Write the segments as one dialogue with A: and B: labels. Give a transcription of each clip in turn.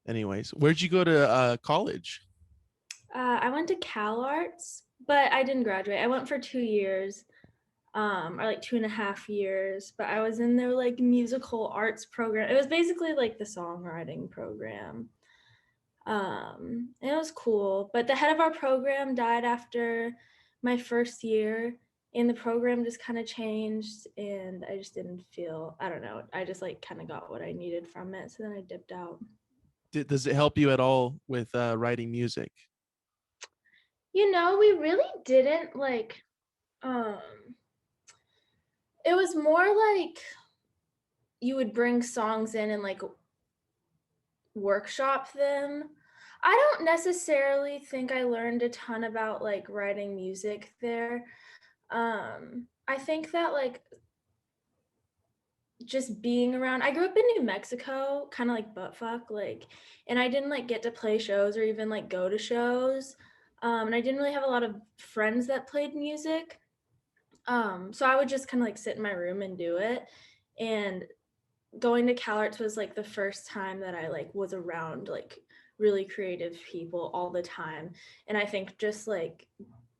A: Anyways, where'd you go to college?
B: I went to Cal Arts, but I didn't graduate. I went for 2 years, or like 2.5 years. But I was in their like musical arts program. It was basically like the songwriting program. And it was cool. But the head of our program died after my first year, and the program just kind of changed, and I just didn't feel. I don't know. I just like kind of got what I needed from it, so then I dipped out.
A: Does it help you at all with writing music?
B: We really didn't like. Um, it was more like you would bring songs in and like workshop them. I don't necessarily think I learned a ton about like writing music there. I think that like just being around, I grew up in New Mexico, kind of like buttfuck, like, and I didn't like get to play shows or even like go to shows. And I didn't really have a lot of friends that played music. So I would just kind of like sit in my room and do it. And going to CalArts was like the first time that I like was around like really creative people all the time. And I think just like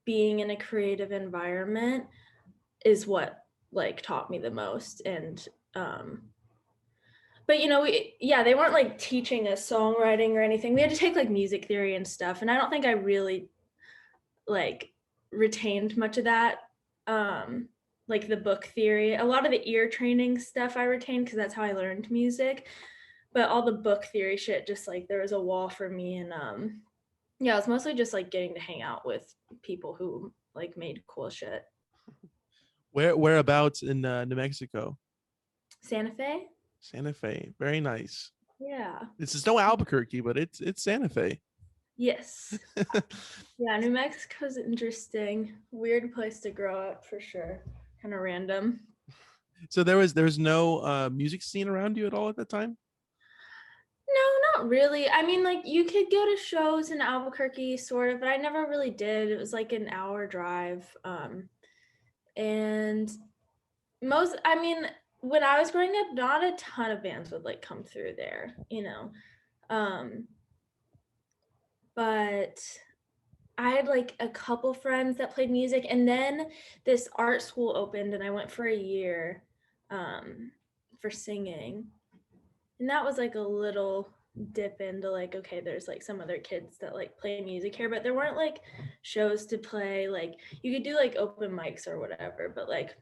B: being in a creative environment is what like taught me the most. And um but they weren't like teaching us songwriting or anything. We had to take like music theory and stuff, and I don't think I really like retained much of that. Like the book theory, a lot of the ear training stuff I retained because that's how I learned music. But all the book theory shit, just like there was a wall for me. And yeah, it was mostly just like getting to hang out with people who like made cool shit.
A: Whereabouts in New Mexico?
B: Santa Fe.
A: Santa Fe. Very nice.
B: Yeah.
A: This is no Albuquerque, but it's Santa Fe.
B: Yes. Yeah, New Mexico's interesting. Weird place to grow up for sure. Kind of random.
A: So there was no music scene around you at all at that time?
B: No, not really. I mean, like you could go to shows in Albuquerque, sort of, but I never really did. It was like an hour drive. And I mean, when I was growing up, not a ton of bands would like come through there. Um, but I had like a couple friends that played music, and then this art school opened, and I went for a year for singing, and that was like a little dip into like, okay, there's like some other kids that like play music here, but there weren't like shows to play. Like you could do like open mics or whatever, but like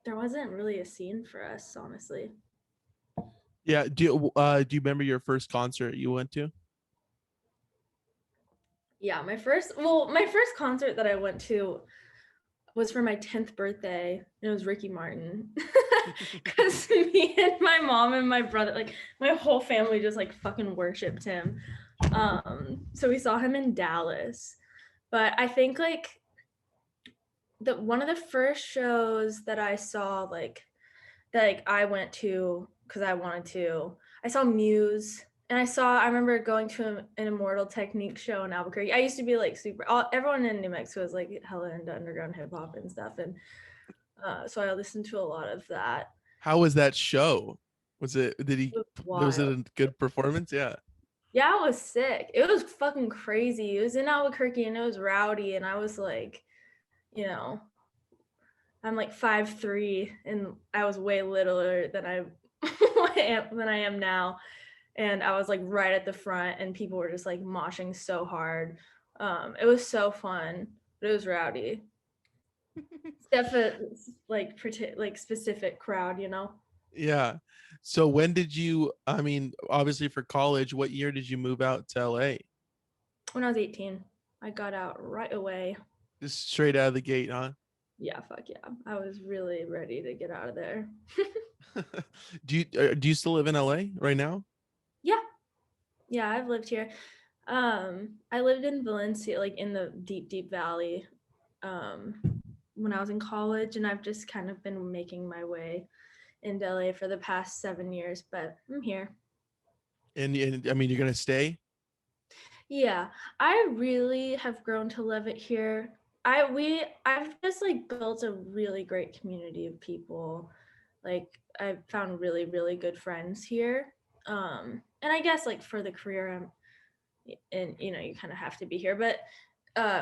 B: there wasn't really a scene for us, honestly.
A: Yeah. Do you remember your first concert you went to?
B: Yeah, my first concert that I went to was for my 10th birthday, and it was Ricky Martin. Because me and my mom and my brother, like my whole family just like fucking worshipped him. So we saw him in Dallas. But I think like one of the first shows that I saw that I went to because I wanted to, I saw Muse. And I remember going to an Immortal Technique show in Albuquerque. I used to be like everyone in New Mexico was like hella into underground hip hop and stuff. And so I listened to a lot of that.
A: How was that show? Was it did he
B: It was
A: was it
B: wild.
A: a good performance? Yeah.
B: Yeah, it was sick. It was fucking crazy. It was in Albuquerque and it was rowdy. And I was like, you know, I'm like 5'3" and I was way littler than I than I am now. And I was like right at the front and people were just like moshing so hard. It was so fun, but it was rowdy. It's definitely like specific crowd.
A: Yeah. So when did you, I mean, obviously for college, what year did you move out to LA?
B: When I was 18, I got out right away.
A: Just straight out of the gate, huh?
B: Yeah, fuck yeah. I was really ready to get out of there.
A: Do you still live in LA right now?
B: Yeah. Yeah, I've lived here. I lived in Valencia, like in the deep, deep valley, um, when I was in college, and I've just kind of been making my way in LA for the past 7 years, but I'm here.
A: And I mean, you're gonna stay?
B: Yeah, I really have grown to love it here. I've just like built a really great community of people. Like I've found really, really good friends here. and I guess like for the career, and you know, you kind of have to be here, but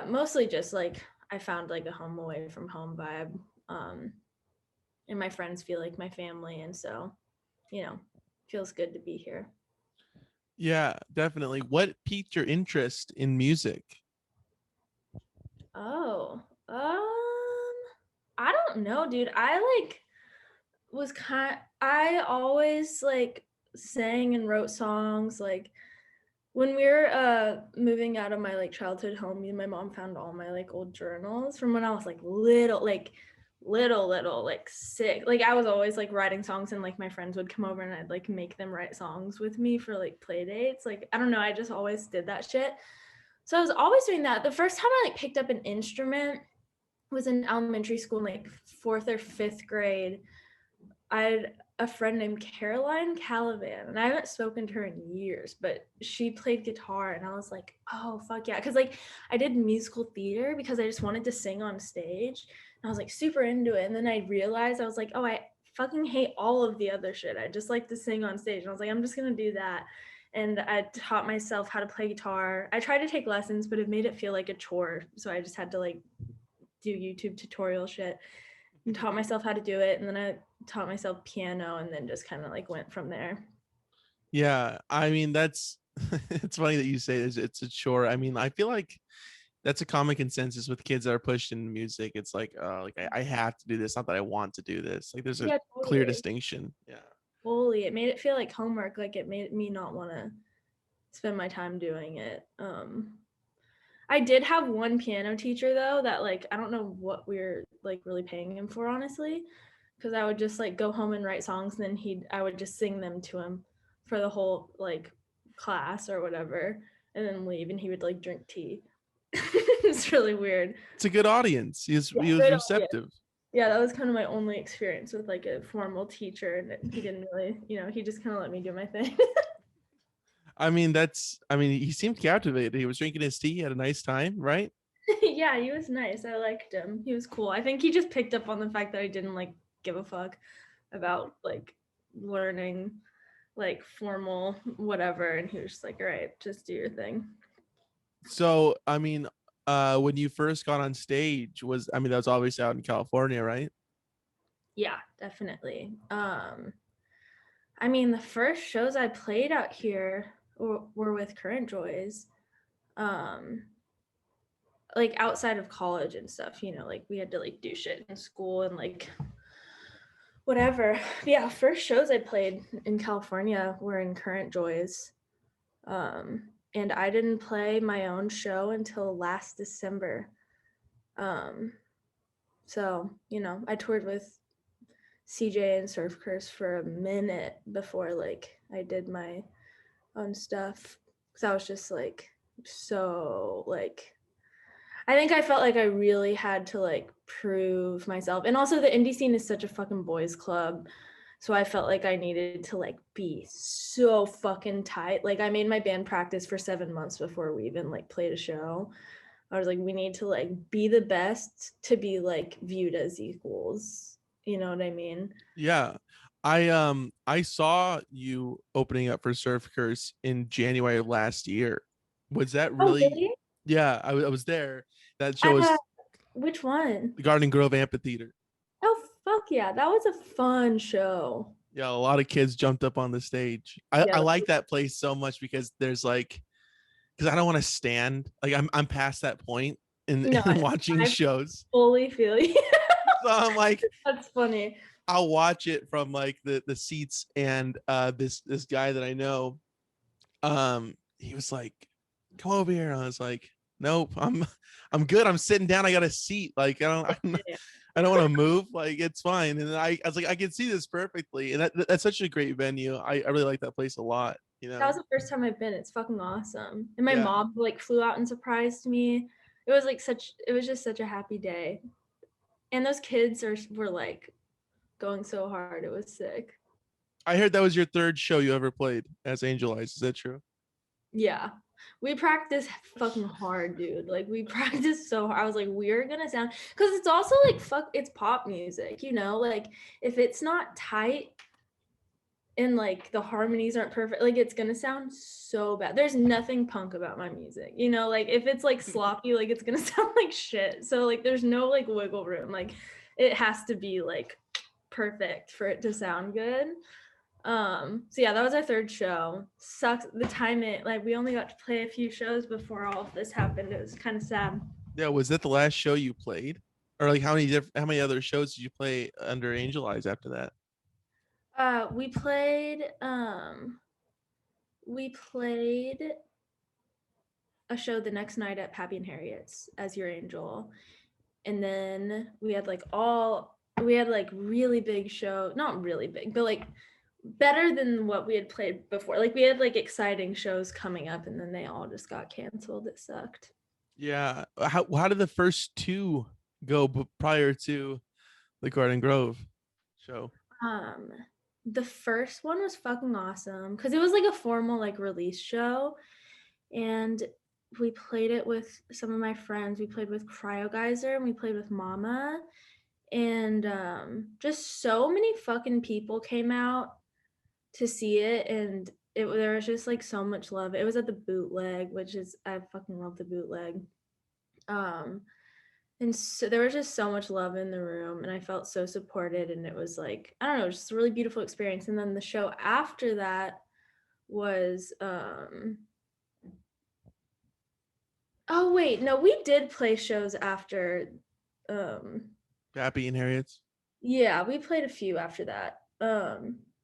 B: mostly just like I found like a home away from home vibe. And my friends feel like my family, and so, you know, feels good to be here.
A: Yeah, definitely. What piqued your interest in music?
B: Oh, I don't know, dude. I always like sang and wrote songs. Like when we were moving out of my like childhood home, me and my mom found all my like old journals from when I was like little, like sick. Like I was always like writing songs, and like my friends would come over and I'd like make them write songs with me for like play dates. Like I don't know, I just always did that shit. So I was always doing that. The first time I like picked up an instrument was in elementary school in like fourth or fifth grade. I had a friend named Caroline Calavan, and I haven't spoken to her in years, but she played guitar, and I was like, oh, fuck yeah. Because, like, I did musical theater because I just wanted to sing on stage. And I was like super into it. And then I realized I was like, oh, I fucking hate all of the other shit. I just like to sing on stage. And I was like, I'm just going to do that. And I taught myself how to play guitar. I tried to take lessons, but it made it feel like a chore. So I just had to, like, do YouTube tutorial shit and taught myself how to do it. And then I taught myself piano, and then just kind of like went from there.
A: Yeah, I mean that's it's funny that you say this. It's a chore. I mean, I feel like that's a common consensus with kids that are pushed in music. It's like, like I have to do this, not that I want to do this. Like there's a
B: Yeah,
A: clear
B: totally.
A: distinction. Yeah.
B: Fully. It made it feel like homework. Like it made me not want to spend my time doing it. I did have one piano teacher though that like I don't know what we were like really paying him for, honestly, because I would just like go home and write songs, and then I would just sing them to him for the whole like class or whatever, and then leave, and he would like drink tea. It's really weird.
A: It's a good audience.
B: Yeah,
A: He was
B: good idea.
A: receptive.
B: Yeah, that was kind of my only experience with like a formal teacher, and he didn't really, you know, he just kind of let me do my thing.
A: I mean, he seemed captivated. He was drinking his tea, had a nice time, right?
B: Yeah, he was nice. I liked him. He was cool. I think he just picked up on the fact that I didn't like give a fuck about like learning like formal whatever, and he was just like, all right, just do your thing.
A: So, I mean, when you first got on stage, I mean, that was obviously out in California, right?
B: Yeah, definitely. I mean, the first shows I played out here were with Current Joys. Um, like outside of college and stuff, you know, like we had to like do shit in school and like whatever. Yeah, first shows I played in California were in Current Joys. And I didn't play my own show until last December. Um, so, you know, I toured with CJ and Surf Curse for a minute before like I did my own stuff. Cause I was just like so like I think I felt like I really had to like prove myself. And also the indie scene is such a fucking boys club. So I felt like I needed to like be so fucking tight. Like I made my band practice for 7 months before we even like played a show. I was like, we need to like be the best to be like viewed as equals. You know what I mean?
A: Yeah. I saw you opening up for Surf Curse in January of last year. Was that
B: Oh,
A: really?
B: really?
A: Yeah, I was there. That show
B: Uh,
A: was
B: which one?
A: the Garden Grove Amphitheater.
B: Oh, fuck yeah. That was a fun show.
A: Yeah, a lot of kids jumped up on the stage.
B: Yeah.
A: I like that place so much because there's like, because I don't want to stand. Like I'm past that point
B: No,
A: in watching
B: I
A: shows.
B: fully feel you.
A: So I'm like,
B: That's funny.
A: I'll watch it from like the seats, and this guy that I know, he was like, come over here. And I was like, nope, I'm good. I'm sitting down. I got a seat. Like
B: Yeah.
A: I don't want to move. Like it's fine. And then I was like, I can see this perfectly. And that's such a great venue. I really like that place a lot, you
B: That was
A: know?
B: the first time I've been. It's fucking awesome. And my
A: Yeah.
B: mom like flew out and surprised me. It was like it was just such a happy day. And those kids were like going so hard. It was sick.
A: I heard that was your third show you ever played as Angel Eyes. Is that true?
B: Yeah. We practiced fucking hard, dude. Like we practiced so hard. I was like, we're gonna sound because it's also like it's pop music, you know? Like if it's not tight, and like the harmonies aren't perfect, like it's gonna sound so bad. There's nothing punk about my music, you know, like if it's like sloppy, like it's gonna sound like shit. So like there's no like wiggle room. Like it has to be like perfect for it to sound good. So yeah, that was our third show. Sucks the timing, like we only got to play a few shows before all of this happened. It was kind of sad.
A: Yeah, was that the last show you played? Or like how many other shows did you play under Angel Eyes after that?
B: We played we played a show the next night at Pappy and Harriet's as Your Angel. And then we had like really big show, not really big, but like better than what we had played before. Like we had like exciting shows coming up and then they all just got canceled. It sucked.
A: Yeah. How did the first two go prior to the Garden Grove show?
B: Um the first one was fucking awesome because it was like a formal like release show, and we played it with some of my friends. We played with Cryo Geyser and we played with Mama, and just so many fucking people came out to see it, and there was just like so much love. It was at the Bootleg, which is, I fucking love the Bootleg. um and so there was just so much love in the room and I felt so supported, and it was like, I don't know, just a really beautiful experience. And then the show after that was oh wait, no, we did play shows after. um
A: Pappy and Harriet's?
B: yeah, we played a few after that.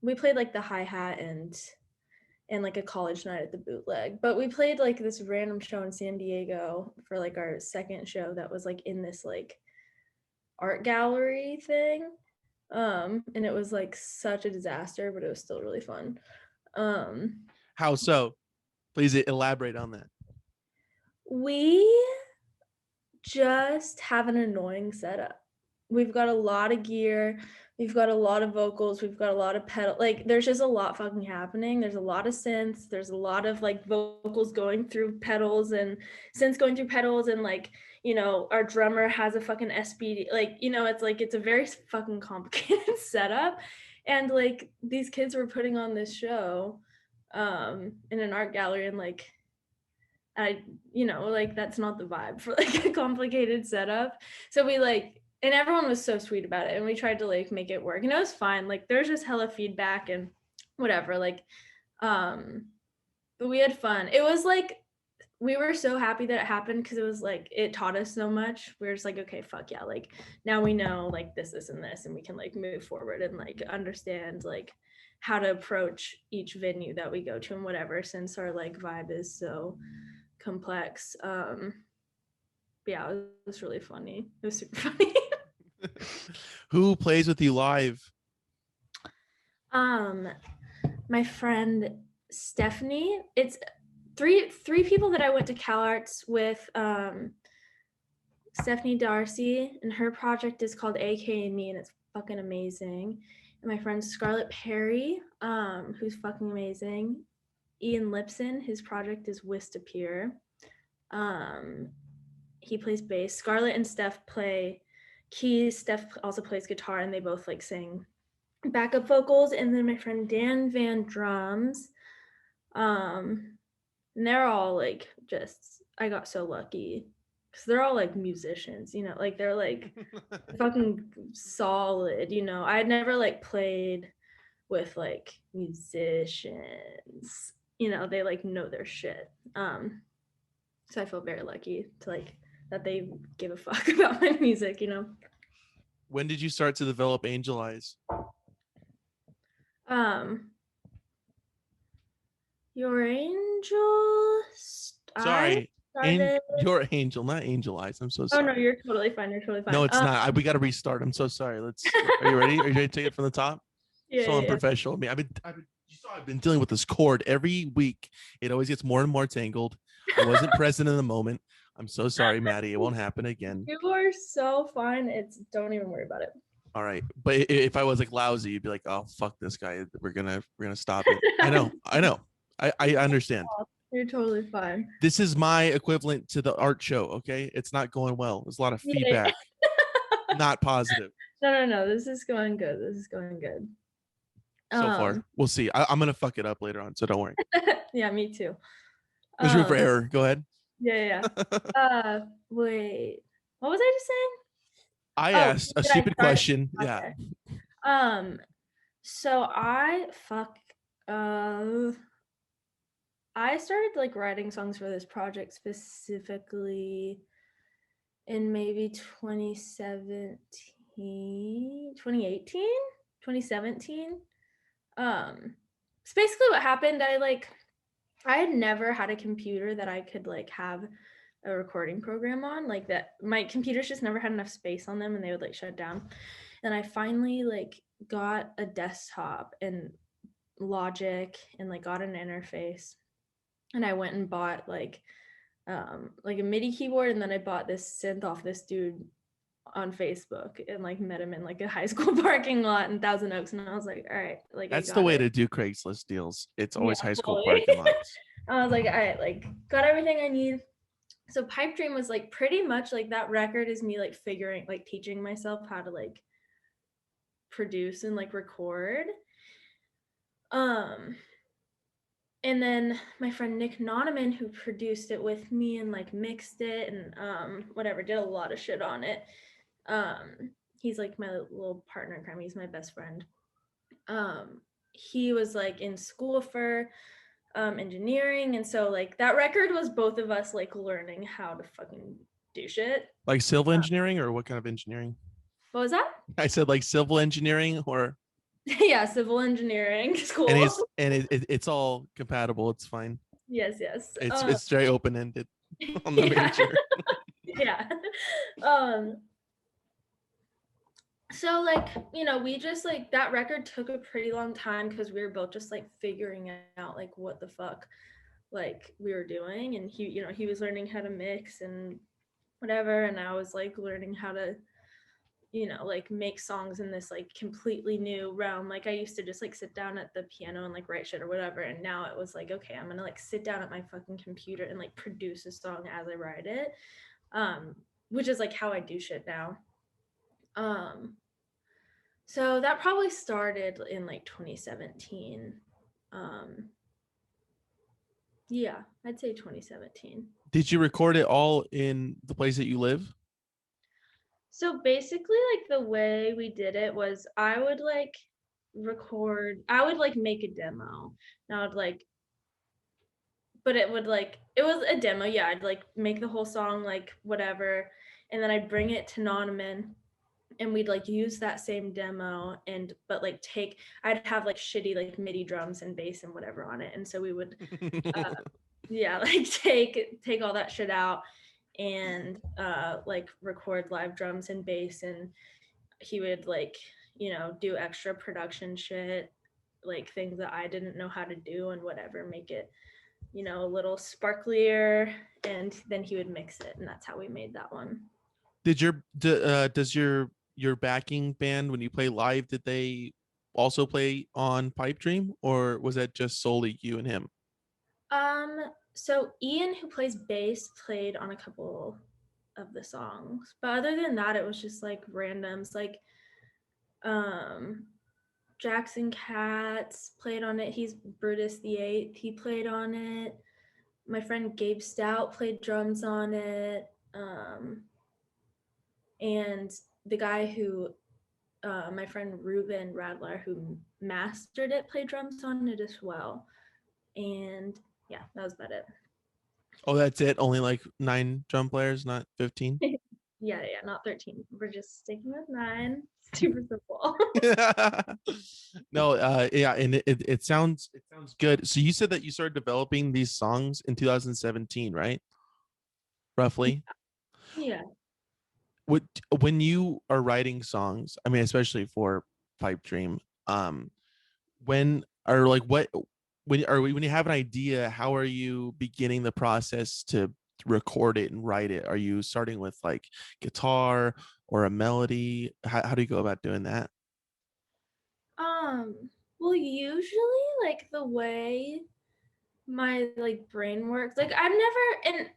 B: We played like the hi-hat and like a college night at the Bootleg, but we played like this random show in San Diego for like our second show that was like in this like art gallery thing. And it was like such a disaster, but it was still really fun.
A: How so? Please elaborate on that.
B: We just have an annoying setup. We've got a lot of gear, we've got a lot of vocals, we've got a lot of pedal, like there's just a lot fucking happening. There's a lot of synths, there's a lot of like vocals going through pedals and synths going through pedals, and like, you know, our drummer has a fucking SPD, like, you know, it's like it's a very fucking complicated setup. And like these kids were putting on this show in an art gallery, and like you know, like that's not the vibe for like a complicated setup. So we like, and everyone was so sweet about it, and we tried to like make it work, and it was fine. Like there's just hella feedback and whatever. Like, but we had fun. It was like we were so happy that it happened because it was like it taught us so much. We were just like, okay, fuck yeah, like now we know like this and this, and we can like move forward and like understand like how to approach each venue that we go to and whatever, since our like vibe is so complex. Yeah, it was really funny. It was super funny.
A: Who plays with you live?
B: My friend Stephanie. It's three people that I went to CalArts with. Stephanie Darcy, and her project is called AK and Me, and it's fucking amazing. And my friend Scarlett Perry, who's fucking amazing. Ian Lipson, his project is Wistappear. He plays bass. Scarlett and Steph play keys. Steph also plays guitar, and they both like sing backup vocals. And then my friend Dan Van drums. And they're all like just, I got so lucky because they're all like musicians, you know, like they're like fucking solid, you know. I had never like played with like musicians, you know, they like know their shit. So I feel very lucky to like that they give a fuck about my music, you know.
A: When did you start to develop Angel Eyes?
B: Your Angel.
A: Sorry, Your Angel, not Angel Eyes. I'm so sorry.
B: Oh no, you're totally fine. You're totally fine.
A: No, it's not. We got to restart. I'm so sorry. Are you ready? Are you ready to take it from the top?
B: Yeah,
A: so unprofessional. I mean, I've been dealing with this cord every week. It always gets more and more tangled. I wasn't present in the moment. I'm so sorry, Maddie. It won't happen again.
B: You are so fine. Don't even worry about it.
A: All right, but if I was like lousy, you'd be like, "Oh, fuck this guy. We're gonna stop it." I know. I understand.
B: You're totally fine.
A: This is my equivalent to the art show. Okay, it's not going well. There's a lot of feedback, not positive.
B: No. This is going good.
A: so far.
B: Um,
A: We'll see. I'm gonna fuck it up later on, so don't worry.
B: yeah, me too.
A: There's room for
B: Um,
A: error. Go ahead.
B: yeah, yeah. Wait, what was I just saying?
A: I
B: Oh,
A: asked a
B: did I
A: stupid
B: start?
A: question. Yeah.
B: Okay. Um, so uh I started like writing songs for this project specifically in maybe 2017, 2018, 2017. It's basically what happened. I had never had a computer that I could like have a recording program on, like that my computers just never had enough space on them and they would like shut down. And I finally like got a desktop and Logic and like got an interface. And I went and bought like a MIDI keyboard, and then I bought this synth off this dude on Facebook and like met him in like a high school parking lot in Thousand Oaks, and I was like, all right, like I
A: That's the
B: got
A: way
B: it.
A: to do Craigslist deals. It's
B: Yeah,
A: always high school
B: fully.
A: parking lots.
B: I was like, all right, like got everything I need. So Pipe Dream was like pretty much like that record is me like figuring like teaching myself how to like produce and like record. Um and then my friend Nick Noneman, who produced it with me and like mixed it and whatever, did a lot of shit on it. He's like my little partner in crime. He's my best friend. He was like in school for engineering, and so like that record was both of us like learning how to fucking do shit.
A: Like civil engineering, or what kind of engineering?
B: What was that?
A: I said like civil engineering, or
B: Yeah, civil engineering
A: and
B: school.
A: it's all compatible. It's fine.
B: Yes.
A: It's very open ended on the
B: Yeah.
A: major.
B: Yeah. Um so like, we just like that record took a pretty long time because we were both just like figuring out like what the fuck like we were doing, and he was learning how to mix and whatever, and I was like learning how to like make songs in this like completely new realm. Like I used to just like sit down at the piano and like write shit or whatever, and now it was like, okay, I'm gonna like sit down at my fucking computer and like produce a song as I write it, which is like how I do shit now. So that probably started in like 2017. Yeah, I'd say 2017.
A: Did you record it all in the place that you live?
B: So basically, like the way we did it was I would like make a demo. And I would like, but it was a demo. Yeah, I'd like make the whole song, like whatever. And then I'd bring it to Nonaman, and we'd like use that same demo but like I'd have like shitty like MIDI drums and bass and whatever on it. And so we would, uh, yeah, like take all that shit out and like record live drums and bass, and he would like do extra production shit, like things that I didn't know how to do and whatever, make it a little sparklier, and then he would mix it, and that's how we made that one.
A: Does your backing band, when you play live, did they also play on Pipe Dream, or was that just solely you and him?
B: So Ian, who plays bass, played on a couple of the songs, but other than that it was just like randoms, like um Jackson Katz played on it. He's Brutus the Eighth. He played on it. My friend Gabe Stout played drums on it. And the guy who, my friend Ruben Radler, who mastered it, played drums on it as well. And yeah, that was about it.
A: Oh, that's it. Only like 9 drum players, not 15.
B: Yeah, not 13. We're just sticking with 9. Super simple.
A: No, yeah, and it sounds good. So you said that you started developing these songs in 2017, right? Roughly.
B: Yeah.
A: What When you are writing songs, I mean, especially for Pipe Dream, um, when or like what when you have an idea, how are you beginning the process to record it and write it? Are you starting with like guitar or a melody? How do you go about doing that?
B: Well, usually like the way my like brain works, like I've never, and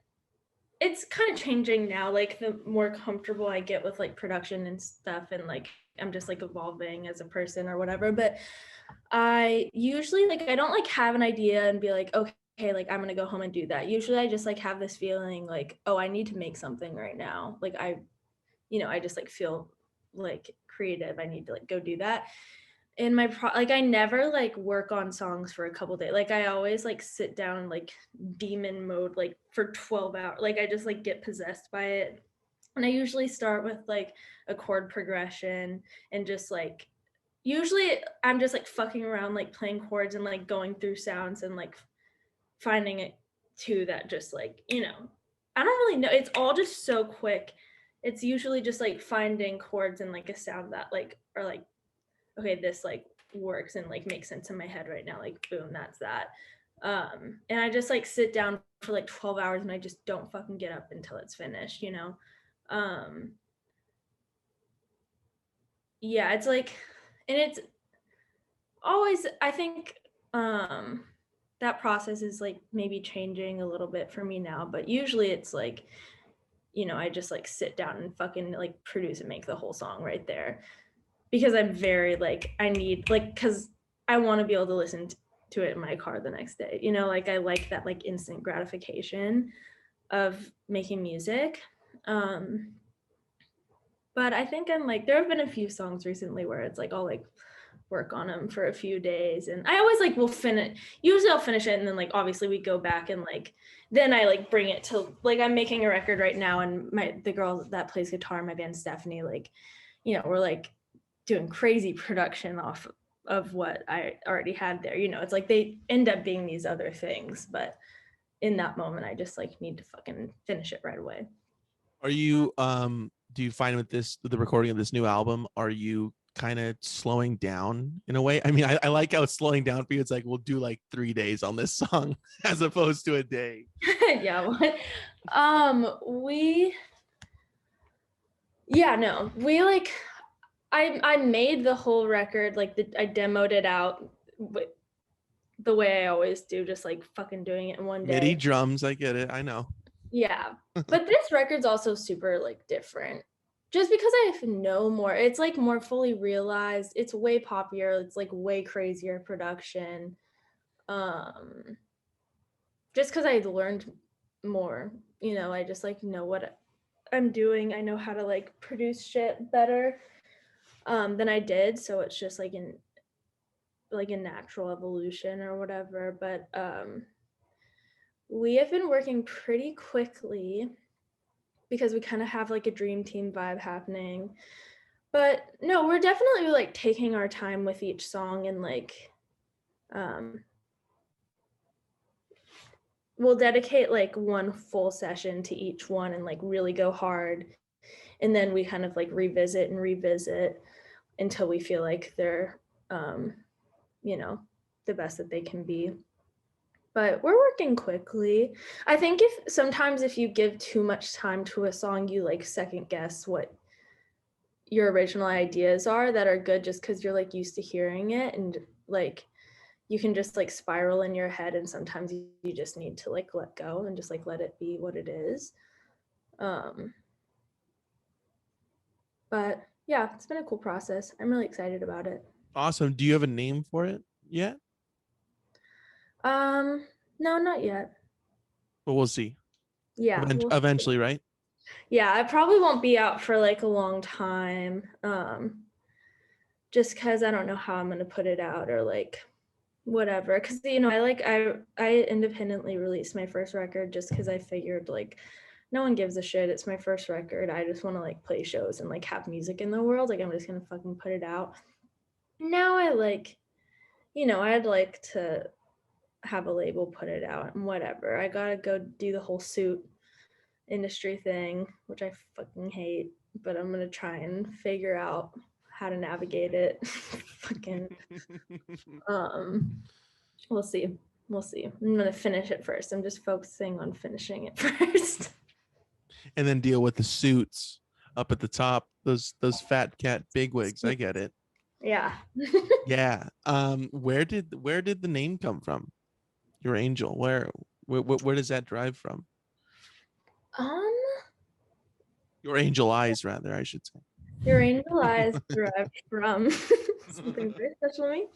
B: it's kind of changing now. Like the more comfortable I get with like production and stuff, and like I'm just like evolving as a person or whatever. But I usually like I don't like have an idea and be like, okay, like I'm gonna go home and do that. Usually I just like have this feeling like, oh, I need to make something right now. Like I just like feel like creative. I need to like go do that. In my like I never like work on songs for a couple days. Like I always like sit down like demon mode like for 12 hours. Like I just like get possessed by it. And I usually start with like a chord progression and just like usually I'm just like fucking around like playing chords and like going through sounds and like finding it too that just like, I don't really know. It's all just so quick. It's usually just like finding chords and like a sound that like are like, okay, this like works and like makes sense in my head right now. Like boom, that's that. And I just like sit down for like 12 hours and I just don't fucking get up until it's finished, Yeah, it's like, and it's always, I think that process is like maybe changing a little bit for me now, but usually it's like, I just like sit down and fucking like produce and make the whole song right there, because I'm very like I need like because I want to be able to listen to it in my car the next day. Like I like that like instant gratification of making music. But I think I'm like there have been a few songs recently where it's like I'll like work on them for a few days, and I always like will finish. Usually I'll finish it, and then like obviously we go back and like then I like bring it to like I'm making a record right now, and the girl that plays guitar in my band, Stephanie, like we're like doing crazy production off of what I already had there. It's like they end up being these other things, but in that moment I just like need to fucking finish it right away.
A: Are you do you find with the recording of this new album, are you kind of slowing down in a way? I mean, I like how it's slowing down for you. It's like we'll do like 3 days on this song as opposed to a day.
B: Yeah. We yeah, no. We like I made the whole record like I demoed it out the way I always do, just like fucking doing it in one day.
A: MIDI drums, I get it. I know.
B: Yeah. But this record's also super like different. Just because I know more, it's like more fully realized. It's way poppier. It's like way crazier production. Just because I learned more, I just like know what I'm doing. I know how to like produce shit better than I did. So it's just like a natural evolution or whatever. But we have been working pretty quickly because we kind of have like a dream team vibe happening. But no, we're definitely like taking our time with each song, and like we'll dedicate like one full session to each one and like really go hard, and then we kind of like revisit until we feel like they're the best that they can be. But we're working quickly. I think if you give too much time to a song, you like second guess what your original ideas are that are good just because you're like used to hearing it, and like you can just like spiral in your head, and sometimes you just need to like let go and just like let it be what it is. But yeah, it's been a cool process. I'm really excited about it.
A: Awesome. Do you have a name for it yet?
B: No, not yet.
A: But we'll see.
B: Yeah.
A: Eventually, right?
B: Yeah, I probably won't be out for like a long time. Just because I don't know how I'm gonna put it out or like whatever. Because I independently released my first record just because I figured like no one gives a shit. It's my first record. I just want to like play shows and like have music in the world. Like I'm just gonna fucking put it out. Now I like, I'd like to have a label put it out and whatever. I gotta go do the whole suit industry thing, which I fucking hate, but I'm gonna try and figure out how to navigate it. Fucking we'll see. I'm gonna finish it first. I'm just focusing on finishing it first.
A: And then deal with the suits up at the top, those fat cat bigwigs. I get it.
B: Yeah.
A: Yeah. Where did the name come from? Your angel. Where does that drive from?
B: Um,
A: Your angel eyes, rather, I should say.
B: your angel eyes derived from something very special to me.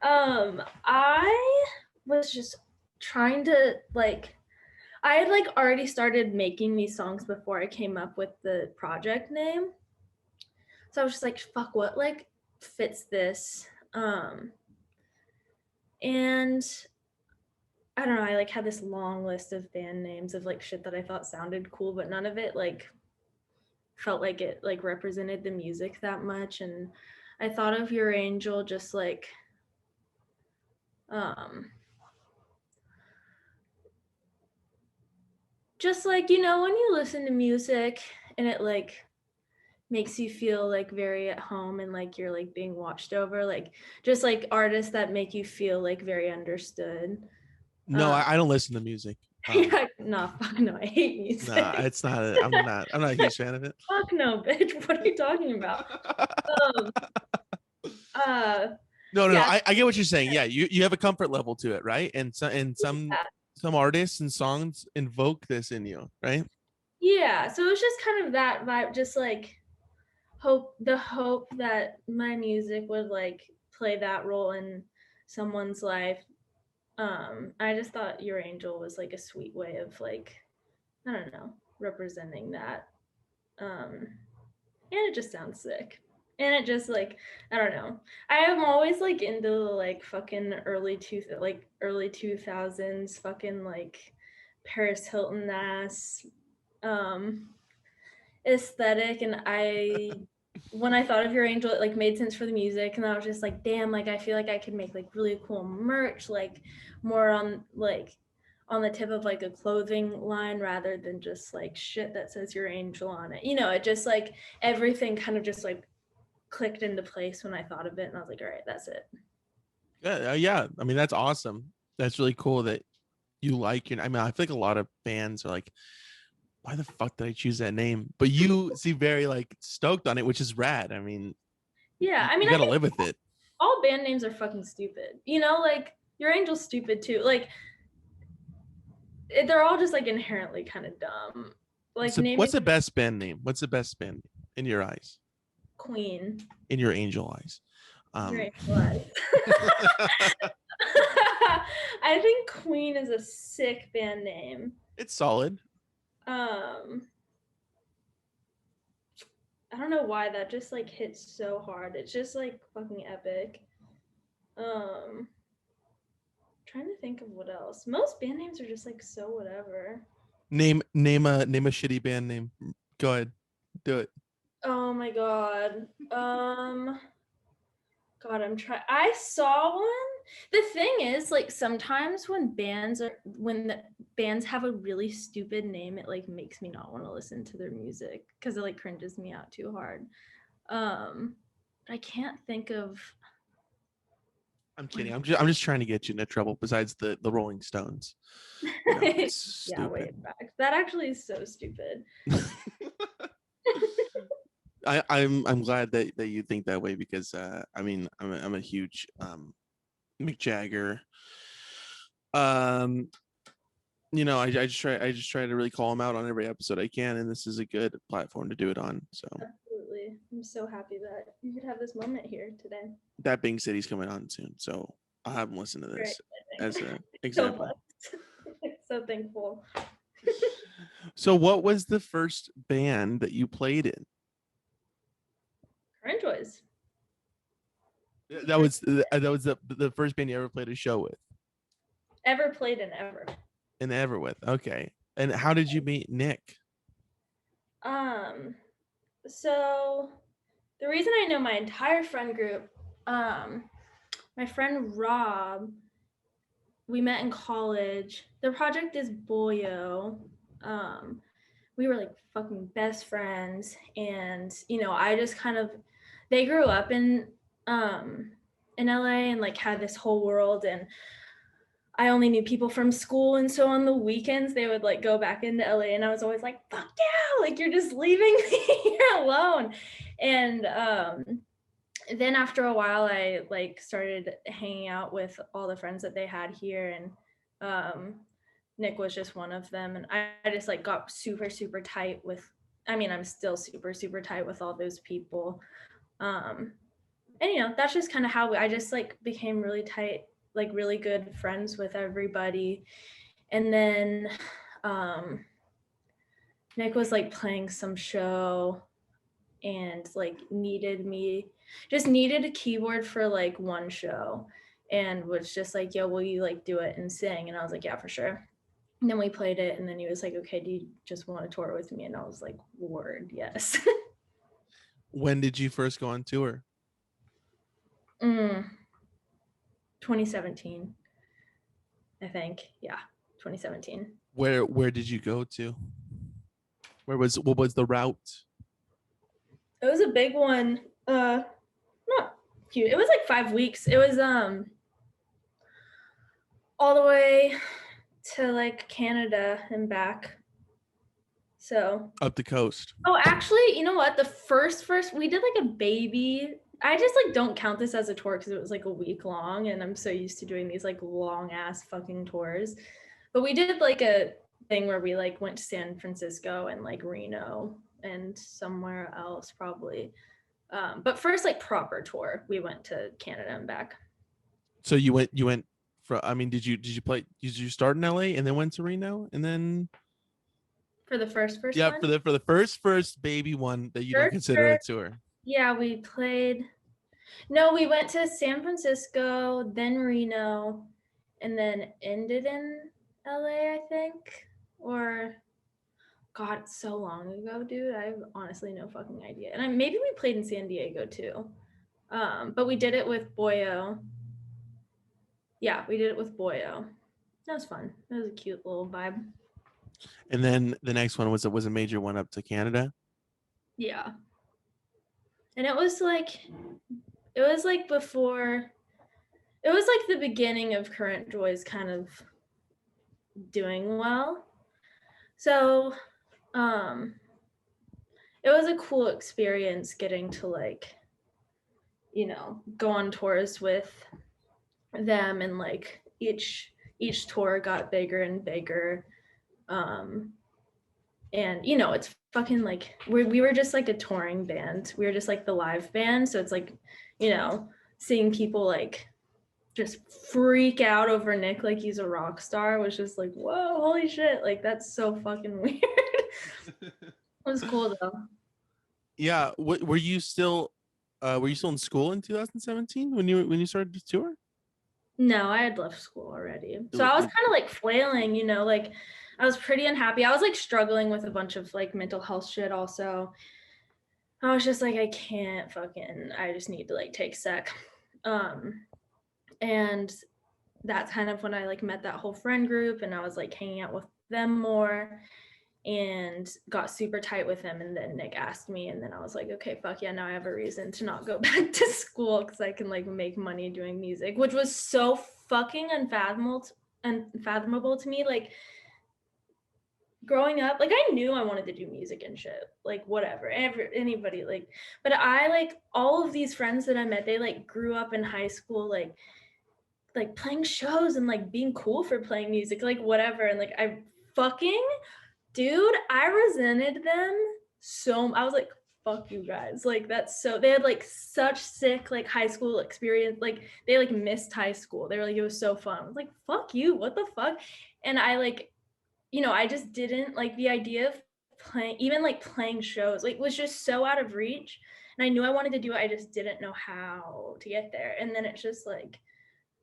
B: I was just trying to like I had like already started making these songs before I came up with the project name. So I was just like, fuck, what like fits this? And I don't know, I like had this long list of band names of like shit that I thought sounded cool, but none of it like felt like it like represented the music that much. And I thought of Your Angel um just like, you know, when you listen to music and it like makes you feel like very at home and like you're like being watched over, like just like artists that make you feel like very understood.
A: No, I don't listen to music.
B: Yeah, no, fuck no, I hate
A: Nah,
B: music.
A: it's not. I'm not a huge fan of it.
B: Fuck no, bitch. What are you talking about? Um, uh,
A: No, no, no.
B: yeah,
A: I get what you're saying. Yeah, you have a comfort level to it, right? And
B: yeah,
A: some artists and songs invoke this in you, right?
B: yeah. So it was just kind of that vibe, just like hope that my music would like play that role in someone's life. I just thought Your Angel was like a sweet way of like, I don't know, representing that. And it just sounds sick. And it just like, I don't know. I am always like into the like fucking early 2000s fucking like Paris Hilton ass um aesthetic. And I when I thought of Your Angel, it like made sense for the music, and I was just like, damn, like I feel like I could make like really cool merch, like more on the tip of like a clothing line rather than just like shit that says Your Angel on it. You know, it just like everything kind of just like clicked into place when I thought of it, and I was like, all right, that's it.
A: Yeah, yeah. I mean, that's awesome. That's really cool that you like your. I mean, I feel like a lot of bands are like, why the fuck did I choose that name? But you seem very like stoked on it, which is rad. I mean,
B: Yeah, I
A: you
B: mean,
A: got
B: I
A: to
B: think
A: live with it.
B: all band names are fucking stupid. You know, like Your Angel's stupid too. Like they're all just like inherently kind of dumb. Like
A: So,
B: naming
A: what's the best band name? What's the best band name in your eyes?
B: Queen.
A: In your angel eyes?
B: Your
A: Um,
B: Angel Eyes. I think Queen is a sick band name.
A: it's solid.
B: Um, I don't know why that just like hits so hard. It's just like fucking epic. Um, trying to think of what else. Most band names are just like so whatever.
A: Name a shitty band name. Go ahead, do it.
B: Oh my god. God, I saw one. The thing is, like sometimes when the bands have a really stupid name, it like makes me not want to listen to their music because it like cringes me out too hard. I can't think of
A: I'm kidding. I'm just trying to get you into trouble. Besides the Rolling Stones, you know, it's
B: yeah, wait,
A: stupid.
B: back. That actually is so stupid.
A: I'm glad that you think that way because I mean I'm a huge Mick Jagger. Um, you know, I just try to really call him out on every episode I can, and this is a good platform to do it on. So
B: Absolutely. I'm so happy that you could have this moment here today.
A: that being said, he's coming on soon, so I'll have him listen to
B: Great.
A: this as an
B: So
A: example.
B: blessed. So thankful.
A: So, what was the first band that you played in?
B: Current Joys.
A: That was the first band you ever played a show with,
B: Ever played in ever.
A: and ever with. Okay, and how did you meet Nick?
B: Um, so the reason I know my entire friend group, my friend Rob, we met in college. Their project is Boyo. Um, we were like fucking best friends, and you know, I just kind of they grew up in LA and like had this whole world, and I only knew people from school, and so on the weekends they would like go back into LA, and I was always like, "Fuck yeah! Like you're just leaving me here alone." And then after a while, I like started hanging out with all the friends that they had here, and Nick was just one of them, and I just like got super super tight with. I mean, I'm still super super tight with all those people. And that's just kind of how I just like became really tight, like really good friends with everybody. And then Nick was like playing some show and like needed a keyboard for like one show, and was just like, yo, will you like do it and sing? And I was like, yeah, for sure. And then we played it, and then he was like, okay, do you just want to tour with me? And I was like, word, yes.
A: When did you first go on tour?
B: 2017, I think. Yeah, 2017.
A: Where did you go to? What was the route?
B: It was a big one. Not cute. It was like 5 weeks. It was all the way to like Canada and back. So
A: Up the coast.
B: oh, actually, you know what? The first we did like a baby. I just like don't count this as a tour because it was like a week long, and I'm so used to doing these like long ass fucking tours. But we did like a thing where we like went to San Francisco and like Reno and somewhere else probably. But first like proper tour, we went to Canada and back.
A: So you went from, I mean, did you start in LA and then went to Reno and then
B: For the first
A: yeah,
B: one?
A: for the first baby one that you don't consider a tour.
B: Yeah, we played. No, we went to San Francisco, then Reno, and then ended in LA, I think. Or God, it's so long ago, dude. I have honestly no fucking idea. And maybe we played in San Diego too. But we did it with Boyo. Yeah, we did it with Boyo. That was fun. That was a cute little vibe.
A: And then the next one was a major one up to Canada.
B: Yeah. And it was like before, it was like the beginning of Current Joy's kind of doing well. So it was a cool experience getting to like, go on tours with them, and like each tour got bigger and bigger. And it's fucking like we were just like a touring band. We were just like the live band. So it's like, seeing people like just freak out over Nick like he's a rock star was just like, whoa, holy shit. Like that's so fucking weird. It was cool though.
A: Yeah. Were you still in school in 2017 when you started to tour?
B: No, I had left school already. So I was kind of like flailing, like I was pretty unhappy. I was like struggling with a bunch of like mental health shit also. I was just like, I just need to like take sec. And that's kind of when I like met that whole friend group, and I was like hanging out with them more and got super tight with him. And then Nick asked me, and then I was like, okay, fuck yeah, now I have a reason to not go back to school because I can like make money doing music, which was so fucking unfathomable to me. Like growing up, like I knew I wanted to do music and shit, like whatever, anybody, like, but I like all of these friends that I met, they like grew up in high school like playing shows and like being cool for playing music, like whatever. And like I fucking, dude, I resented them so. I was like, fuck you guys. Like that's so, they had like such sick like high school experience. Like they like missed high school. They were like, it was so fun. I was like, fuck you, what the fuck? And I like, I just didn't like the idea of playing shows, like was just so out of reach. And I knew I wanted to do it. I just didn't know how to get there. And then it's just like,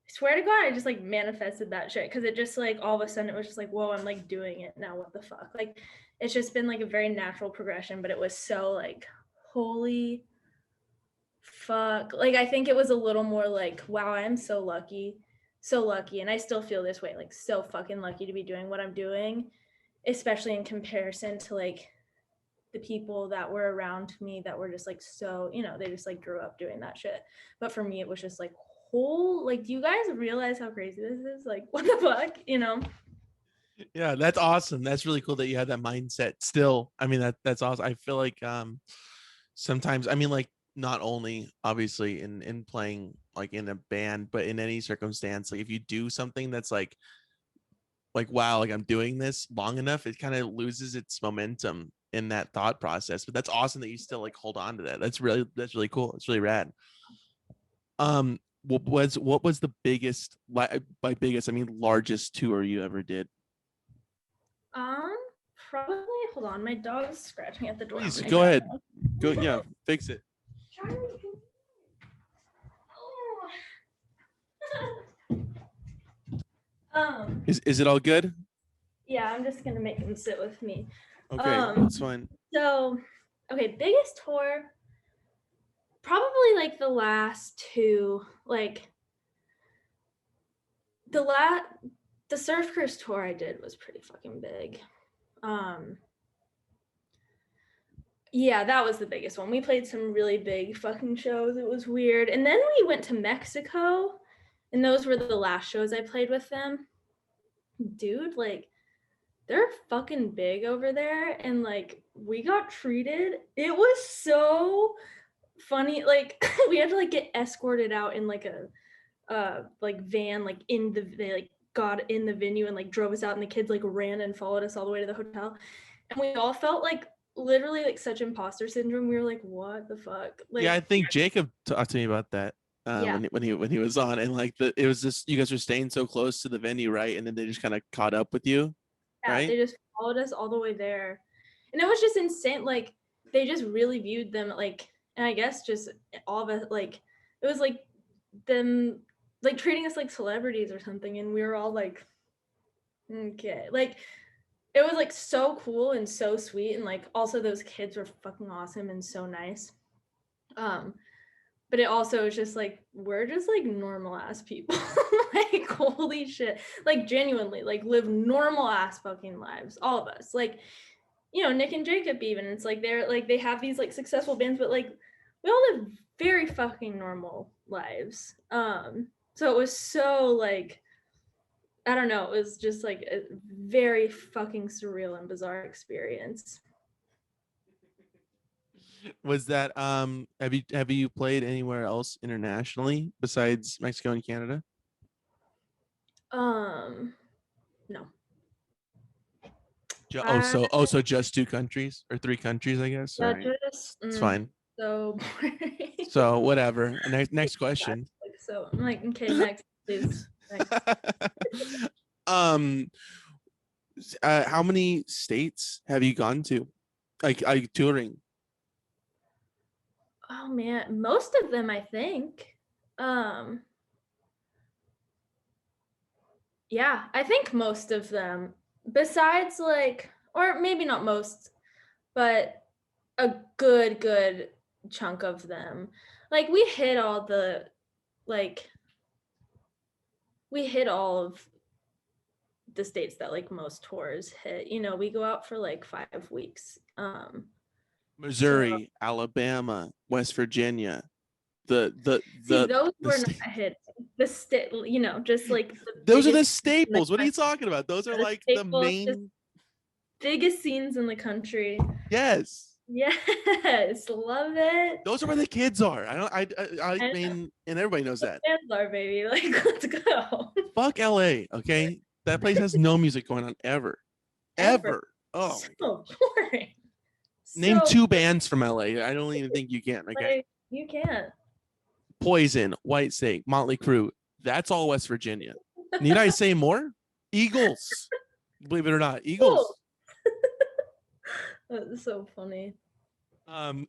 B: I swear to God, I just like manifested that shit because it just like all of a sudden it was just like, whoa, I'm like doing it now. What the fuck? Like it's just been like a very natural progression, but it was so like, holy fuck. Like I think it was a little more like, wow, I'm so lucky. So lucky. And I still feel this way, like so fucking lucky to be doing what I'm doing, especially in comparison to like the people that were around me that were just like so, they just like grew up doing that shit. But for me, it was just like, like, do you guys realize how crazy this is? Like, what the fuck,
A: Yeah, that's awesome. That's really cool that you had that mindset still. I mean, that's awesome. I feel like sometimes, I mean, like not only obviously in playing like in a band, but in any circumstance, like if you do something that's like like, wow, like I'm doing this long enough, it kind of loses its momentum in that thought process. But that's awesome that you still like hold on to that. That's really cool. It's really rad. What was the biggest, by biggest I mean largest tour you ever did?
B: Um, Probably. Hold on, my dog's scratching at the door.
A: Please go ahead. Go, yeah, fix it. Is it all good?
B: Yeah, I'm just gonna make him sit with me.
A: Okay, that's fine.
B: So, okay, biggest tour, probably like the last two, like the Surf Curse tour I did was pretty fucking big. Yeah, that was the biggest one. We played some really big fucking shows. It was weird. And then we went to Mexico, and those were the last shows I played with them. Dude, like, they're fucking big over there, and like we got treated. It was so funny. Like we had to like get escorted out in like a like van, like they like got in the venue and like drove us out, and the kids like ran and followed us all the way to the hotel. And we all felt like literally like such imposter syndrome. We were like, what the fuck? Like,
A: Yeah, I think Jacob talked to me about that
B: yeah,
A: when he was on, and like it was just you guys were staying so close to the venue, right? And then they just kind of caught up with you,
B: yeah,
A: right?
B: they just followed us all the way there. And it was just insane. Like they just really viewed them like, and I guess just all of it, like it was like them like treating us like celebrities or something. And we were all like, okay. Like it was like so cool and so sweet. And like also those kids were fucking awesome and so nice. But it also is just like we're just like normal ass people. Like holy shit. Like genuinely, like live normal ass fucking lives. All of us. Like, you know, Nick and Jacob even. It's like they're like they have these like successful bands, but like we all live very fucking normal lives. So it was so like I don't know, it was just like a very fucking surreal and bizarre experience.
A: Was that have you played anywhere else internationally besides Mexico and Canada?
B: No.
A: So just two countries or three countries, I guess. All
B: Yeah,
A: right,
B: just
A: it's fine.
B: so boring.
A: So whatever. Next question.
B: Like, so I'm like, okay, next, please. Next.
A: um, how many states have you gone to? Like touring?
B: Oh man, most of them I think. Um, yeah, I think most of them. Besides like, or maybe not most, but a good chunk of them. Like like we hit all of the states that like most tours hit. You know, we go out for like 5 weeks. So
A: Missouri, Alabama, West Virginia.
B: see, those
A: The
B: were not hit. The state, you know, just like
A: those are the staples. What are you talking about? Those are
B: the
A: like the
B: staples, just
A: main.
B: biggest scenes in the country.
A: Yes,
B: Yes, love it.
A: those are where the kids are. I don't. I
B: I know.
A: mean, and everybody knows that.
B: Fans are, baby. Like, let's go.
A: Fuck LA. Okay, that place has no music going on ever,
B: Ever.
A: ever. Oh,
B: So boring.
A: name
B: So
A: two bands from LA. I don't even think you can. Okay,
B: like, you can't.
A: Poison, White Snake, Motley Crue. That's all West Virginia. Need I say more? Eagles. Believe it or not,
B: Cool.
A: Eagles.
B: That's so funny.
A: Um,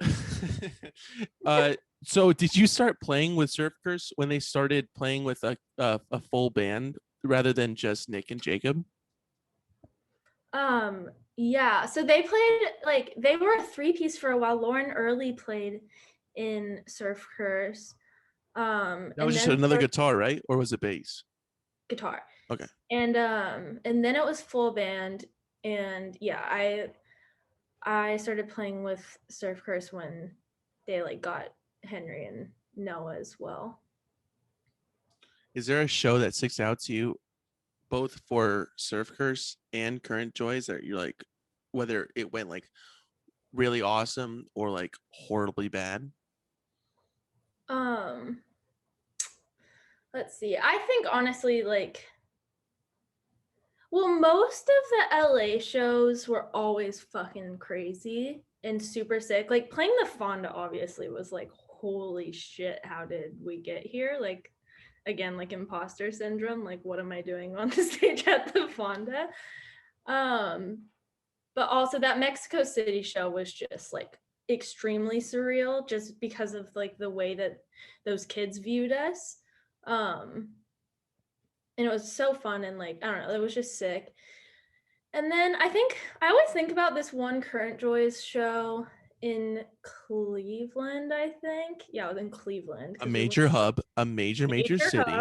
A: so did you start playing with Surf Curse when they started playing with a full band rather than just Nick and Jacob?
B: Yeah. So they played like they were a three-piece for a while. Lauren Early played in Surf Curse.
A: That
B: And
A: was just
B: then
A: another guitar, right? Or was it bass?
B: guitar.
A: Okay.
B: And then it was full band. And yeah, I started playing with Surf Curse when they like got Henry and Noah as well.
A: Is there a show that sticks out to you, both for Surf Curse and Current Joys, that you're like, whether it went like really awesome or like horribly bad?
B: Let's see. I think honestly, like, Well, most of the LA shows were always fucking crazy and super sick. Like playing the Fonda obviously was like, holy shit, how did we get here? Like again, like imposter syndrome, like what am I doing on the stage at the Fonda? Um, but also that Mexico City show was just like extremely surreal just because of like the way that those kids viewed us. Um, and it was so fun and like, I don't know, it was just sick. And then I always think about this one Current Joys show in Cleveland, I think. Yeah, it was in Cleveland.
A: A
B: 'Cause we went
A: major hub, a major
B: Major Hub,
A: city.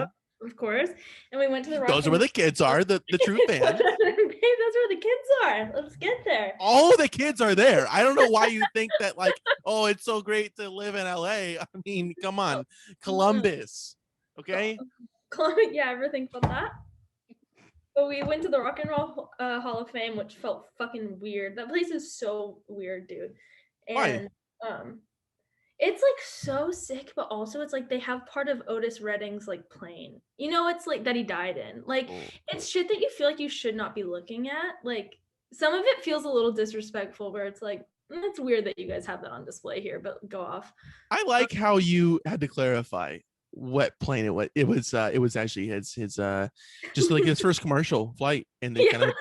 B: of course. And we went to the Rock
A: Those are where
B: and
A: the kids are, the true fans.
B: That's where the kids are. Let's get there.
A: All the kids are there. I don't know why you think that, like, oh, it's so great to live in LA. I mean, come on, Columbus. Okay.
B: Columbus, yeah, ever think about that? But we went to the Rock and Roll Hall of Fame, which felt fucking weird. That place is so weird, dude. And um it's like so sick, but also it's like they have part of Otis Redding's like plane. You know, it's like that he died in. Like it's shit that you feel like you should not be looking at. Like some of it feels a little disrespectful where it's like, it's weird that you guys have that on display here, but go off.
A: I like how you had to clarify what plane it was. It was actually his just like his first commercial flight, and they kind of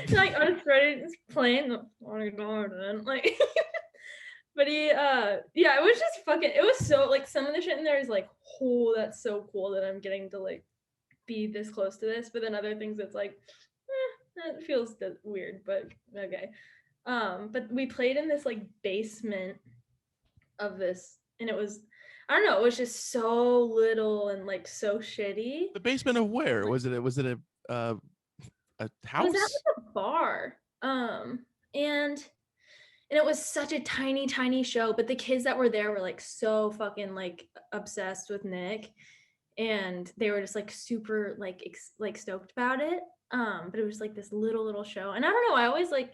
B: like Otis Redding's plane on a garden. Like but he yeah, it was just fucking, it was so like some of the shit in there is like, oh, that's so cool that I'm getting to like be this close to this. But then other things it's like, that feels weird, but okay. But we played in this like basement of this, and it was, I don't know, it was just so little and like so shitty.
A: the basement of where was it? Was it a house?
B: It was at a bar. And it was such a tiny, tiny show, but the kids that were there were like so fucking like obsessed with Nick, and they were just like super like stoked about it. But it was like this little show, and I don't know. I always like,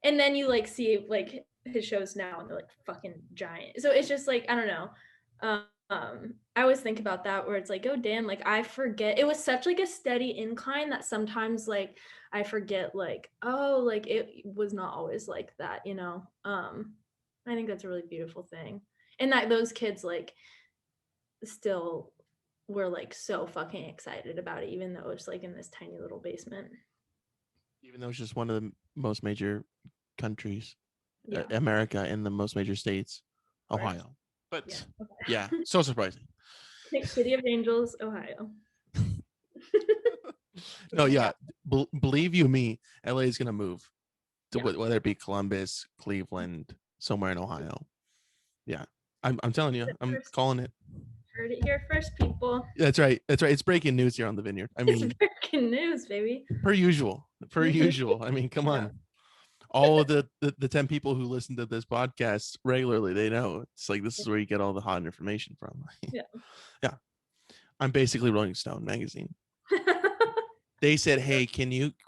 B: and then you like see like his shows now, and they're like fucking giant. So it's just like I don't know. I always think about that where it's like, oh damn, like I forget. It was such like a steady incline that sometimes like I forget like, oh, like it was not always like that, you know. I think that's a really beautiful thing. And that those kids like still were like so fucking excited about it, even though it's like in this tiny little basement.
A: Even though it's just one of the most major countries,
B: Yeah.
A: America, and the most major states, Ohio. But yeah, so surprising.
B: City of Angels, Ohio.
A: No, yeah, believe you me, LA is gonna move to whether it be Columbus, Cleveland, somewhere in Ohio. Yeah, I'm telling you, I'm calling it.
B: Heard it here first, people.
A: That's right. That's right. It's breaking news here on the Vineyard. I mean,
B: it's breaking news, baby.
A: Per usual. I mean, come on. All of the 10 people who listen to this podcast regularly, they know it's like this is where you get all the hot information from. Yeah. I'm basically Rolling Stone magazine. They said, hey,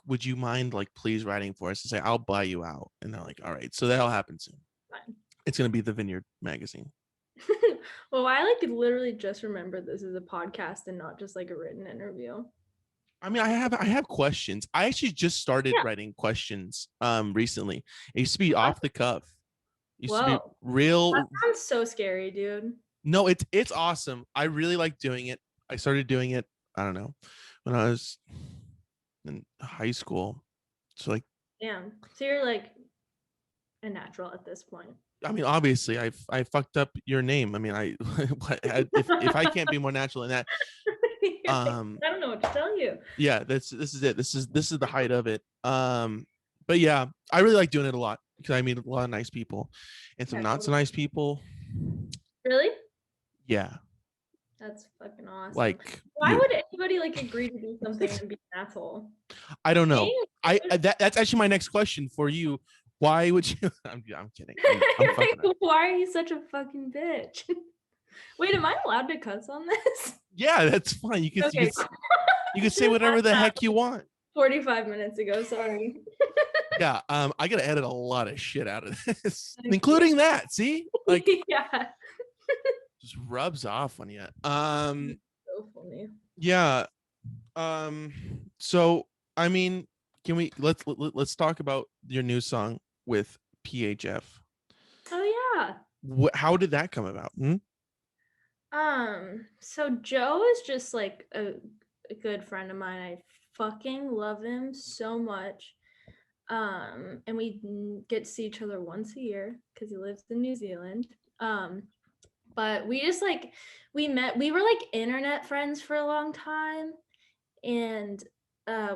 A: would you mind like please writing for us? To say, I'll buy you out. And they're like, all right. So that'll happen soon. Fine. It's gonna be the Vineyard magazine.
B: Well, I like literally just remembered this is a podcast and not just like a written interview.
A: I mean, I have questions. I actually just started writing questions recently. It used to be off the cuff. It used to be real.
B: That sounds so scary, dude.
A: No, it's awesome. I really like doing it. I started doing it, I don't know, when I was in high school. So like,
B: damn. So you're like a natural at this point.
A: I mean, obviously, I fucked up your name. I mean, if I can't be more natural than that.
B: I don't know what to tell you.
A: Yeah, this is it. This is the height of it. But yeah, I really like doing it a lot because I meet a lot of nice people and some not so nice people.
B: Really?
A: Yeah.
B: That's fucking awesome.
A: Like,
B: why would anybody like agree to do something and be an asshole?
A: I don't know. That's actually my next question for you. Why would you? I'm kidding. I'm
B: why are you such a fucking bitch? Wait, am I allowed to cuss on this?
A: Yeah, that's fine. You can say whatever the heck you want.
B: 45 minutes ago, sorry.
A: Yeah, I gotta edit a lot of shit out of this, including that. See, like,
B: yeah,
A: just rubs off on you.
B: So funny.
A: Yeah. So I mean, can we let's talk about your new song with PHF.
B: Oh yeah.
A: How did that come about?
B: So Joe is just like a good friend of mine. I fucking love him so much. And we get to see each other once a year because he lives in New Zealand. But we just like we were like internet friends for a long time, and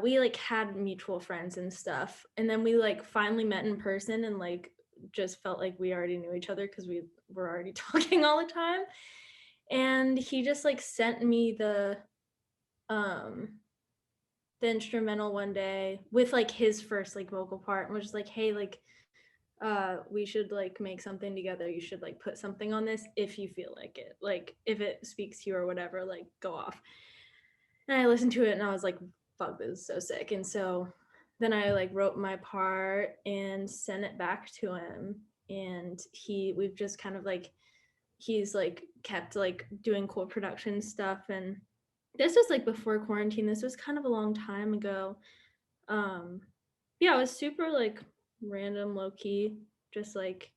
B: we like had mutual friends and stuff. And then we like finally met in person and like just felt like we already knew each other because we were already talking all the time. And he just like sent me um the instrumental one day with like his first like vocal part and was just like, hey, like we should like make something together. You should like put something on this if you feel like it. Like if it speaks to you or whatever, like go off. And I listened to it and I was like, fuck, this is so sick. And so then I like wrote my part and sent it back to him. And we've just kind of like, he's like kept like doing cool production stuff. And this was like before quarantine. This was kind of a long time ago. Yeah, it was super like random, low key, just like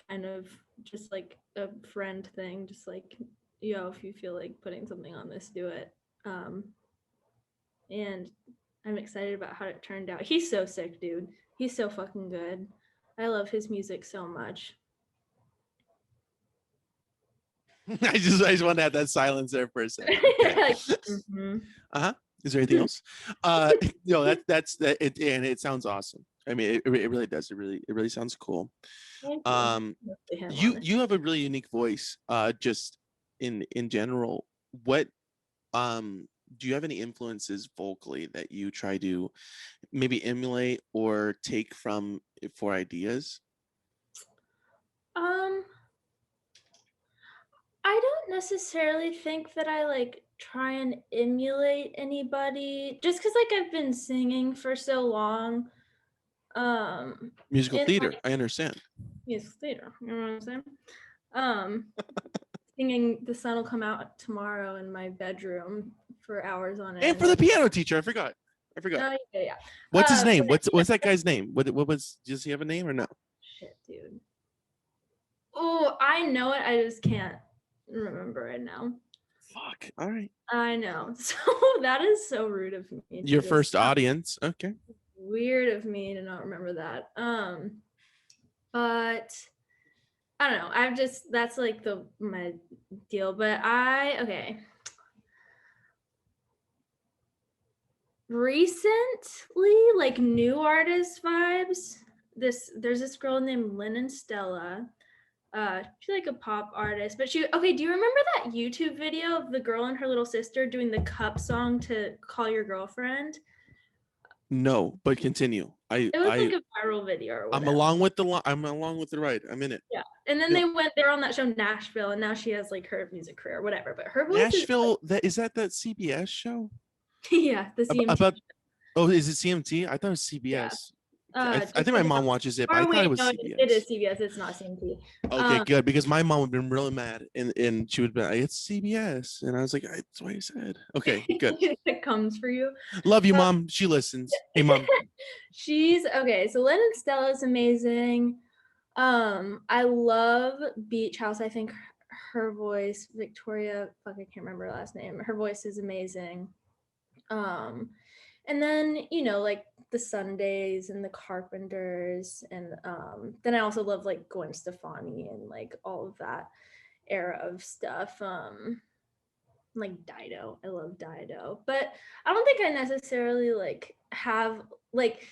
B: kind of just like a friend thing, just like, yo, if you feel like putting something on this, do it. And I'm excited about how it turned out. He's so sick, dude. He's so fucking good. I love his music so much.
A: I just want to have that silence there for a second. Okay.
B: Like, mm-hmm.
A: Uh-huh. Is there anything else? That's that it, and it sounds awesome. I mean, it really does. It really sounds cool. You have a really unique voice, just in general. What do you have any influences vocally that you try to maybe emulate or take from for ideas?
B: I don't necessarily think that I like try and emulate anybody just because like I've been singing for so long.
A: Musical
B: And
A: theater,
B: like
A: I understand.
B: musical theater, you know what I'm saying? Um, Singing "The Sun Will Come Out Tomorrow" in my bedroom for hours on
A: And
B: end.
A: for the piano teacher, I forgot.
B: Yeah.
A: What's his name? What's that guy's name? What was? Does he have a name or no?
B: Shit, dude. Oh, I know it. I just can't remember right now.
A: Fuck. All right.
B: I know. So that is so rude of me.
A: Your first audience. Okay.
B: Weird of me to not remember that. But I don't know. I've just that's like my deal. But okay. Recently, like new artist vibes. There's this girl named Lynn and Stella. She's like a pop artist, but do you remember that YouTube video of the girl and her little sister doing the cup song to Call Your Girlfriend?
A: No, but continue.
B: It was like a viral video or whatever.
A: I'm along with the ride. I'm in it.
B: Yeah. And then they were on that show Nashville, and now she has like her music career or whatever. But her voice
A: Nashville, is that CBS show?
B: Yeah, the CMT.
A: Is it CMT? I thought it was CBS. Yeah. I think my mom watches it, but I thought it was CBS.
B: It is CBS. It's not CMT.
A: Okay, good, because my mom would have been really mad, and she would be like, "It's CBS," and I was like, "That's what I said." Okay, good.
B: It comes for you.
A: Love you, Mom. She listens. Hey, Mom.
B: She's okay. So Lynn and Stella is amazing. I love Beach House. I think her voice, Victoria, I can't remember her last name. Her voice is amazing. And then like the Sundays and the Carpenters, and then I also love like Gwen Stefani and like all of that era of stuff. Like Dido, I love Dido, but I don't think I necessarily like have like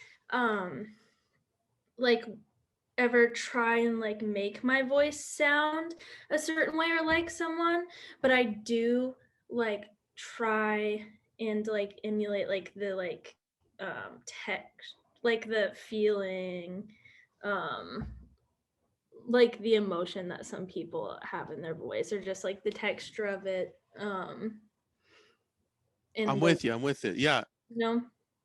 B: ever try and like make my voice sound a certain way or like someone, but I do like try and like emulate like the like text, like the feeling, like the emotion that some people have in their voice, or just like the texture of it. I'm
A: with you. Yeah.
B: No.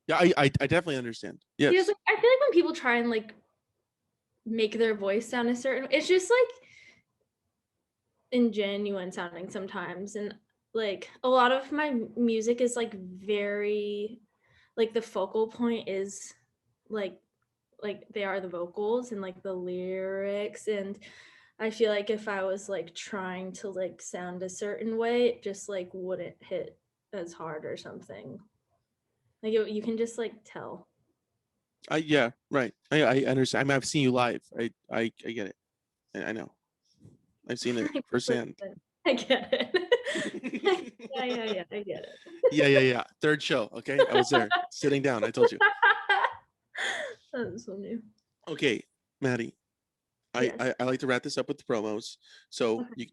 A: Yeah, I definitely understand. Yes.
B: Because, like, I feel like when people try and like make their voice sound a certain, it's just like ingenuine sounding sometimes, and like a lot of my music is like very like the focal point is like they are the vocals and like the lyrics, and I feel like if I was like trying to like sound a certain way, it just like wouldn't hit as hard or something. Like you can just like tell.
A: Yeah, right. I understand. I mean, I've seen you live. I get it. I know. I've seen it firsthand.
B: I get it. Yeah, I get it.
A: Yeah. Third show. Okay, I was there, sitting down. I told you.
B: That's so new.
A: Okay, Maddy.
B: Yes.
A: I like to wrap this up with the promos. So
B: Okay.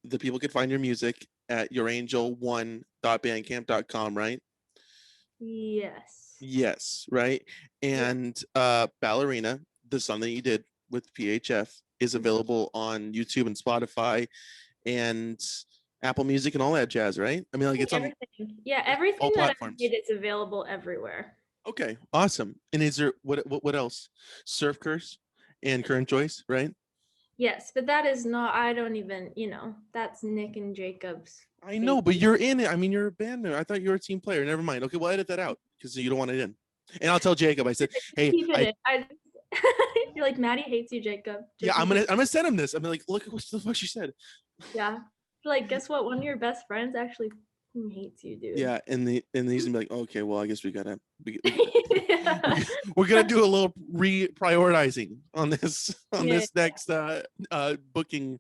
A: the people can find your music at yourangel1.bandcamp.com, right?
B: Yes.
A: Yes, right. And Ballerina, the song that you did with PHF, is available on YouTube and Spotify and Apple Music and all that jazz, right? I mean, like it's on
B: Everything. Yeah,
A: all
B: everything that I
A: platforms.
B: made is available everywhere.
A: Okay, awesome. And is there what else? Surf Curse and Current Choice, right?
B: Yes, but that is not, I don't even, that's Nick and Jacob's.
A: I know, but you're in it. I mean, you're a band member. I thought you were a team player. Never mind. Okay, we'll edit that out because you don't want it in. And I'll tell Jacob. I said, hey,
B: Keep it in. You're like, Maddy hates you, Jacob.
A: Yeah, I'm gonna send him this. I'm like, look what the fuck she said.
B: Yeah. Like, guess what? One of your best friends actually hates you, dude.
A: Yeah, and he's gonna be like, okay, well, I guess we're
B: Yeah.
A: gonna do a little reprioritizing on this next booking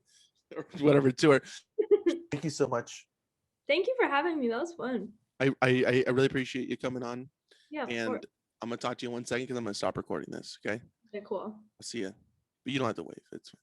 A: or whatever tour. Thank you so much.
B: Thank you for having me. That was fun.
A: I really appreciate you coming on.
B: Yeah.
A: And I'm gonna talk to you in 1 second because I'm gonna stop recording this. Okay.
B: Okay, cool.
A: I'll see you. But you don't have to wave. It's fine.